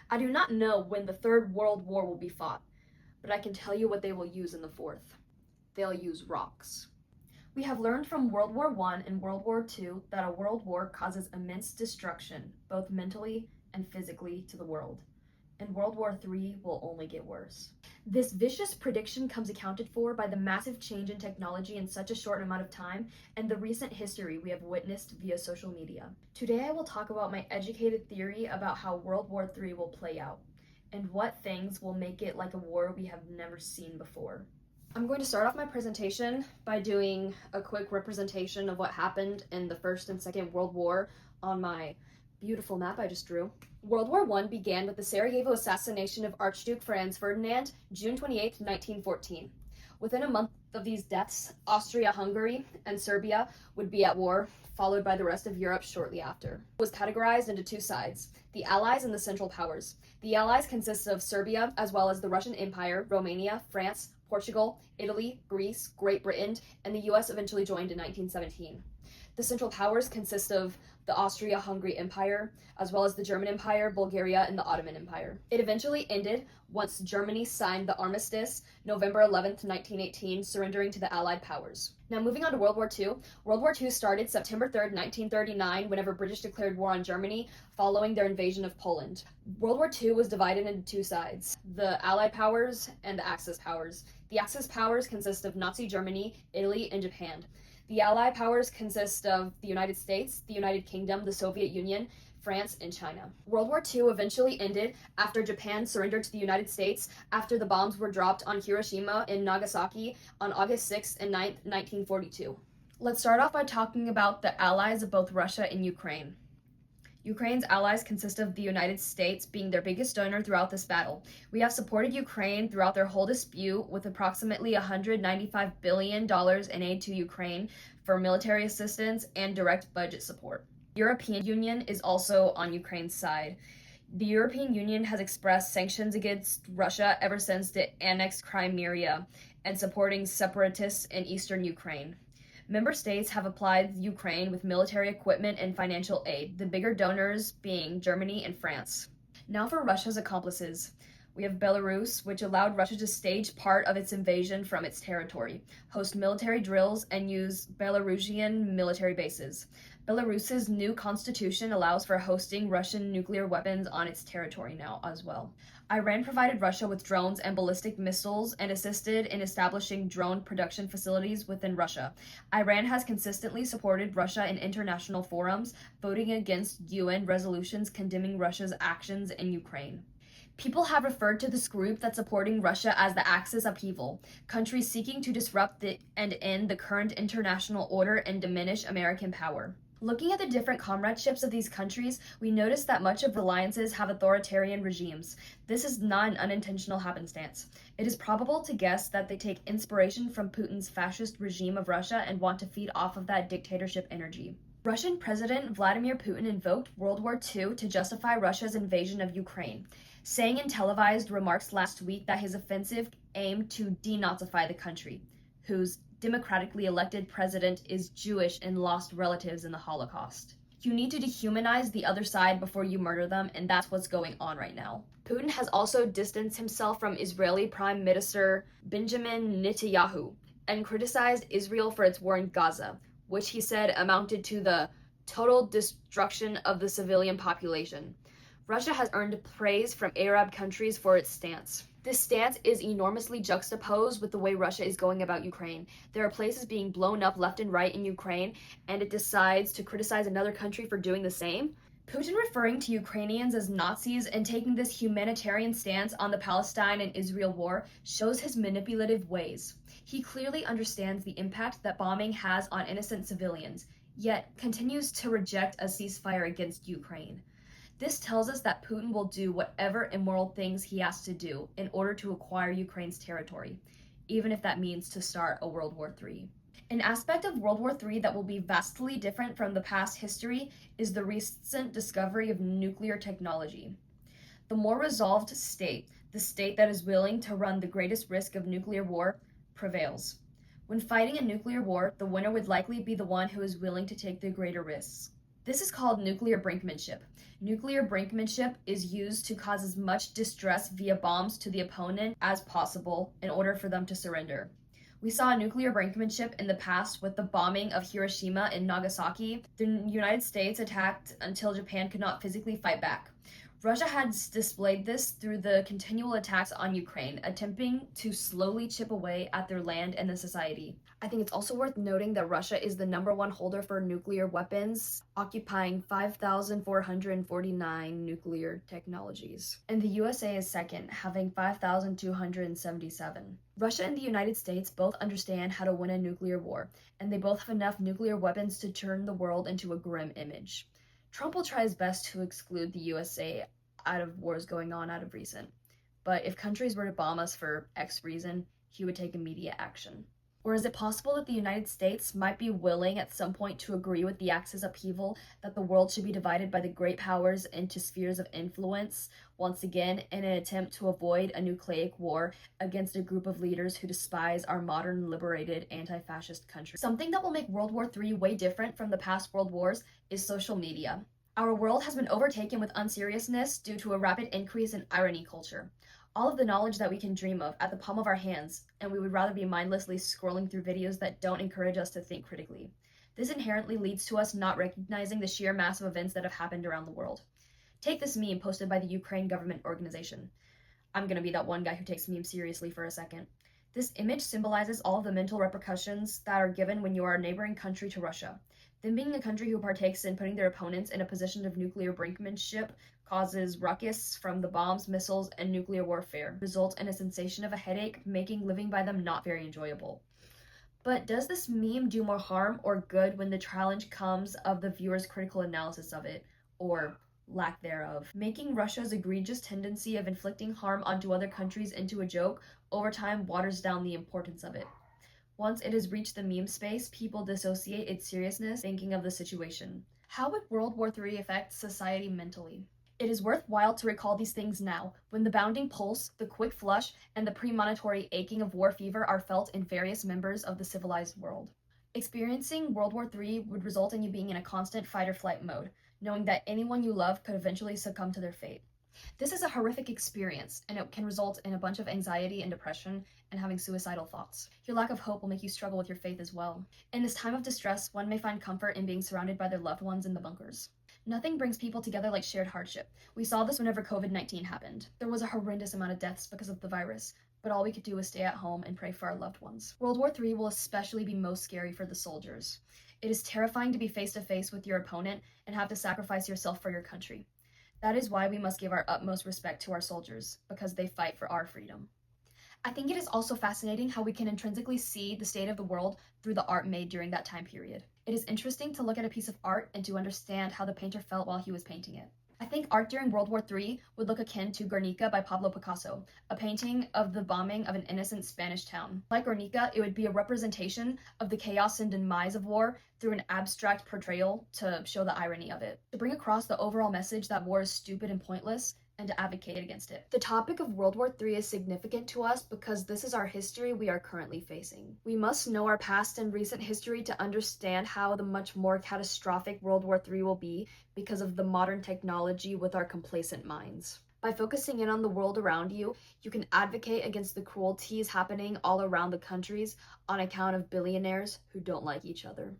I do not know when the Third World War will be fought, but I can tell you what they will use in the Fourth. They'll use rocks. We have learned from World War I and World War II that a world war causes immense destruction, both mentally and physically, to the world. And World War III will only get worse. This vicious prediction comes accounted for by the massive change in technology in such a short amount of time and the recent history we have witnessed via social media. Today I will talk about my educated theory about how World War III will play out and what things will make it like a war we have never seen before. I'm going to start off my presentation by doing a quick representation of what happened in the First and Second World War on my beautiful map I just drew. World War I began with the Sarajevo assassination of Archduke Franz Ferdinand, June 28, 1914. Within a month of these deaths, Austria-Hungary and Serbia would be at war, followed by the rest of Europe shortly after. It was categorized into two sides, the Allies and the Central Powers. The Allies consisted of Serbia, as well as the Russian Empire, Romania, France, Portugal, Italy, Greece, Great Britain, and the US eventually joined in 1917. The Central Powers consist of the Austria-Hungary Empire, as well as the German Empire, Bulgaria, and the Ottoman Empire. It eventually ended once Germany signed the armistice November 11th, 1918, surrendering to the Allied powers. Now moving on to World War II. World War II started September 3rd, 1939, whenever British declared war on Germany following their invasion of Poland. World War II was divided into two sides, the Allied powers and the Axis powers. The Axis powers consist of Nazi Germany, Italy, and Japan. The Allied powers consist of the United States, the United Kingdom, the Soviet Union, France, and China. World War II eventually ended after Japan surrendered to the United States after the bombs were dropped on Hiroshima and Nagasaki on August 6th and 9th, 1942. Let's start off by talking about the allies of both Russia and Ukraine. Ukraine's allies consist of the United States being their biggest donor throughout this battle. We have supported Ukraine throughout their whole dispute with approximately $195 billion in aid to Ukraine for military assistance and direct budget support. The European Union is also on Ukraine's side. The European Union has expressed sanctions against Russia ever since it annexed Crimea and supporting separatists in eastern Ukraine. Member states have applied Ukraine with military equipment and financial aid, the bigger donors being Germany and France. Now for Russia's accomplices. We have Belarus, which allowed Russia to stage part of its invasion from its territory, host military drills, and use Belarusian military bases. Belarus's new constitution allows for hosting Russian nuclear weapons on its territory now as well. Iran provided Russia with drones and ballistic missiles and assisted in establishing drone production facilities within Russia. Iran has consistently supported Russia in international forums, voting against UN resolutions condemning Russia's actions in Ukraine. People have referred to this group that's supporting Russia as the Axis upheaval, countries seeking to disrupt and end the current international order and diminish American power. Looking at the different comradeships of these countries, we notice that much of the alliances have authoritarian regimes. This is not an unintentional happenstance. It is probable to guess that they take inspiration from Putin's fascist regime of Russia and want to feed off of that dictatorship energy. Russian President Vladimir Putin invoked World War II to justify Russia's invasion of Ukraine, saying in televised remarks last week that his offensive aimed to denazify the country, whose democratically elected president is Jewish and lost relatives in the Holocaust. You need to dehumanize the other side before you murder them, and that's what's going on right now. Putin has also distanced himself from Israeli Prime Minister Benjamin Netanyahu and criticized Israel for its war in Gaza, which he said amounted to the total destruction of the civilian population. Russia has earned praise from Arab countries for its stance. This stance is enormously juxtaposed with the way Russia is going about Ukraine. There are places being blown up left and right in Ukraine, and it decides to criticize another country for doing the same. Putin referring to Ukrainians as Nazis and taking this humanitarian stance on the Palestine and Israel war shows his manipulative ways. He clearly understands the impact that bombing has on innocent civilians, yet continues to reject a ceasefire against Ukraine. This tells us that Putin will do whatever immoral things he has to do in order to acquire Ukraine's territory, even if that means to start a World War III. An aspect of World War III that will be vastly different from the past history is the recent discovery of nuclear technology. The more resolved state, the state that is willing to run the greatest risk of nuclear war, prevails. When fighting a nuclear war, the winner would likely be the one who is willing to take the greater risks. This is called nuclear brinkmanship. Nuclear brinkmanship is used to cause as much distress via bombs to the opponent as possible in order for them to surrender. We saw nuclear brinkmanship in the past with the bombing of Hiroshima and Nagasaki. The United States attacked until Japan could not physically fight back. Russia has displayed this through the continual attacks on Ukraine, attempting to slowly chip away at their land and the society. I think it's also worth noting that Russia is the #1 holder for nuclear weapons, occupying 5,449 nuclear technologies. And the USA is second, having 5,277. Russia and the United States both understand how to win a nuclear war, and they both have enough nuclear weapons to turn the world into a grim image. Trump will try his best to exclude the USA out of wars going on out of reason. But if countries were to bomb us for X reason, he would take immediate action. Or is it possible that the United States might be willing at some point to agree with the Axis upheaval that the world should be divided by the great powers into spheres of influence, once again in an attempt to avoid a nucleic war against a group of leaders who despise our modern, liberated, anti-fascist country? Something that will make World War III way different from the past world wars is social media. Our world has been overtaken with unseriousness due to a rapid increase in irony culture. All of the knowledge that we can dream of at the palm of our hands, and we would rather be mindlessly scrolling through videos that don't encourage us to think critically. This inherently leads to us not recognizing the sheer mass of events that have happened around the world. Take this meme posted by the Ukraine government organization. I'm gonna be that one guy who takes memes seriously for a second. This image symbolizes all of the mental repercussions that are given when you are a neighboring country to Russia. Them being a country who partakes in putting their opponents in a position of nuclear brinkmanship causes ruckus from the bombs, missiles, and nuclear warfare, results in a sensation of a headache, making living by them not very enjoyable. But does this meme do more harm or good when the challenge comes of the viewer's critical analysis of it, or lack thereof? Making Russia's egregious tendency of inflicting harm onto other countries into a joke over time waters down the importance of it. Once it has reached the meme space, people dissociate its seriousness, thinking of the situation. How would World War III affect society mentally? It is worthwhile to recall these things now, when the bounding pulse, the quick flush, and the premonitory aching of war fever are felt in various members of the civilized world. Experiencing World War III would result in you being in a constant fight-or-flight mode, knowing that anyone you love could eventually succumb to their fate. This is a horrific experience, and it can result in a bunch of anxiety and depression and having suicidal thoughts. Your lack of hope will make you struggle with your faith as well. In this time of distress, one may find comfort in being surrounded by their loved ones in the bunkers. Nothing brings people together like shared hardship. We saw this whenever COVID-19 happened. There was a horrendous amount of deaths because of the virus, but all we could do was stay at home and pray for our loved ones. World War III will especially be most scary for the soldiers. It is terrifying to be face to face with your opponent and have to sacrifice yourself for your country. That is why we must give our utmost respect to our soldiers, because they fight for our freedom. I think it is also fascinating how we can intrinsically see the state of the world through the art made during that time period. It is interesting to look at a piece of art and to understand how the painter felt while he was painting it. I think art during World War III would look akin to Guernica by Pablo Picasso, a painting of the bombing of an innocent Spanish town. Like Guernica, it would be a representation of the chaos and demise of war through an abstract portrayal to show the irony of it, to bring across the overall message that war is stupid and pointless, and to advocate against it. The topic of World War III is significant to us because this is our history we are currently facing. We must know our past and recent history to understand how the much more catastrophic World War III will be because of the modern technology with our complacent minds. By focusing in on the world around you, you can advocate against the cruelties happening all around the countries on account of billionaires who don't like each other.